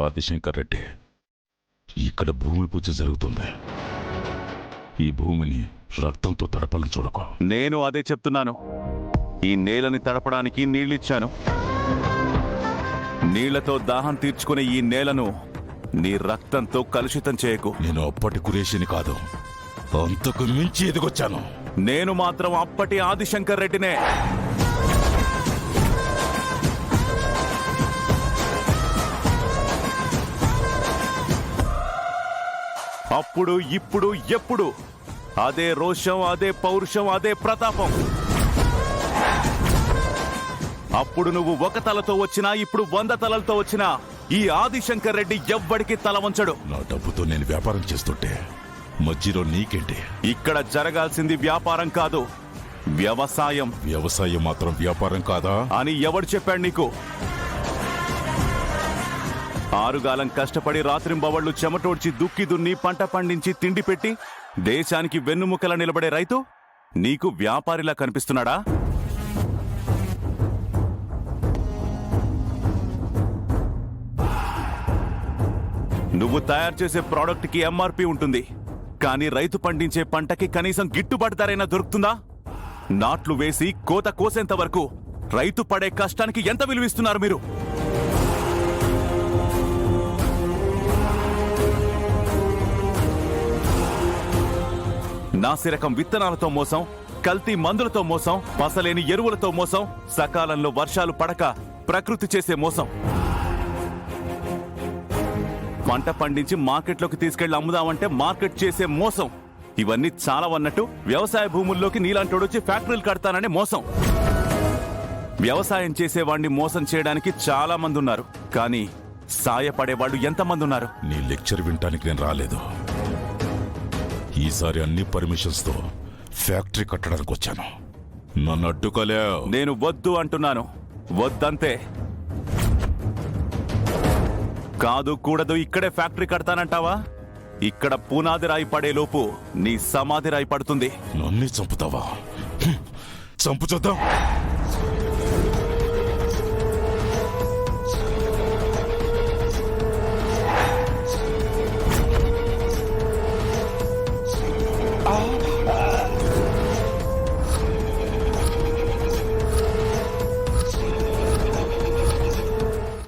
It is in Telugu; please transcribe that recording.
ఆదిశంకర్ రెడ్డి, ఇక్కడ భూమి పూజ జరుగుతుంది. ఈ భూమిని రక్తంతో తడపాలని చూడకు. నేను అదే చెప్తున్నాను. ఈ నేలని తడపడానికి నీళ్ళిచ్చాను. నీళ్లతో దాహం తీర్చుకునే ఈ నేలను నీ రక్తంతో కలుషితం చేయకు. నేను అప్పటి కురేషిని కాదు, అంతకు మించి ఎదిగొచ్చాను. నేను మాత్రం అప్పటి ఆదిశంకర్ రెడ్డినే. అప్పుడు ఇప్పుడు ఎప్పుడు అదే రోషం, అదే పౌరుషం, అదే ప్రతాపం. అప్పుడు నువ్వు ఒక తలతో వచ్చినా, ఇప్పుడు 100 తలలతో వచ్చినా ఈ ఆదిశంకర్ రెడ్డి ఎవ్వడికి తల వంచడు. నా డబ్బుతో నేను వ్యాపారం చేస్తుంటే మధ్యలో నీకేంటి? ఇక్కడ జరగాల్సింది వ్యాపారం కాదు, వ్యవసాయం. వ్యవసాయం మాత్రం వ్యాపారం కాదా అని ఎవడు చెప్పాడు నీకు? ఆరుగాలం కష్టపడి రాత్రింబవళ్లు చెమటోడ్చి దుక్కి దున్ని పంట పండించి తిండి పెట్టి దేశానికి వెన్నుముకలా నిలబడే రైతు నీకు వ్యాపారిలా కనిపిస్తున్నాడా? నువ్వు తయారు చేసే ప్రోడక్ట్కి ఎంఆర్పి ఉంటుంది, కానీ రైతు పండించే పంటకి కనీసం గిట్టుబాటు ధరైనా దొరుకుతుందా? నాట్లు వేసి కోత కోసేంత వరకు రైతు పడే కష్టానికి ఎంత విలువిస్తున్నారు మీరు? నాసిరకం విత్తనాలతో మోసం, కల్తీ మందులతో మోసం, పసలేని ఎరువులతో మోసం, సకాలంలో వర్షాలు పడక ప్రకృతి చేసే మోసం, పంట పండించి మార్కెట్లోకి తీసుకెళ్లి అమ్ముదామంటే మార్కెట్ చేసే మోసం. ఇవన్నీ చాలా అన్నట్టు వ్యవసాయ భూముల్లోకి నీలాంటోడొచ్చి ఫ్యాక్టరీలు కడతాననే మోసం. వ్యవసాయం చేసేవాడిని మోసం చేయడానికి చాలా మంది ఉన్నారు, కానీ సాయపడేవాళ్ళు ఎంతమంది ఉన్నారు? నీ లెక్చర్ వినటానికి నేను రాలేదు. ఈసారి అన్ని పర్మిషన్స్ తో ఫ్యాక్టరీ కట్టడానికి వచ్చాను. నన్ను అడ్డుకోలేవు. నేను వద్దు అంటున్నాను, వద్దంతే. కాదు కూడదు ఇక్కడే ఫ్యాక్టరీ కడతానంటావా? ఇక్కడ పునాది రాయి పడేలోపు నీ సమాధి రాయి పడుతుంది. నన్ను చంపుతావా? చంపు చూద్దాం.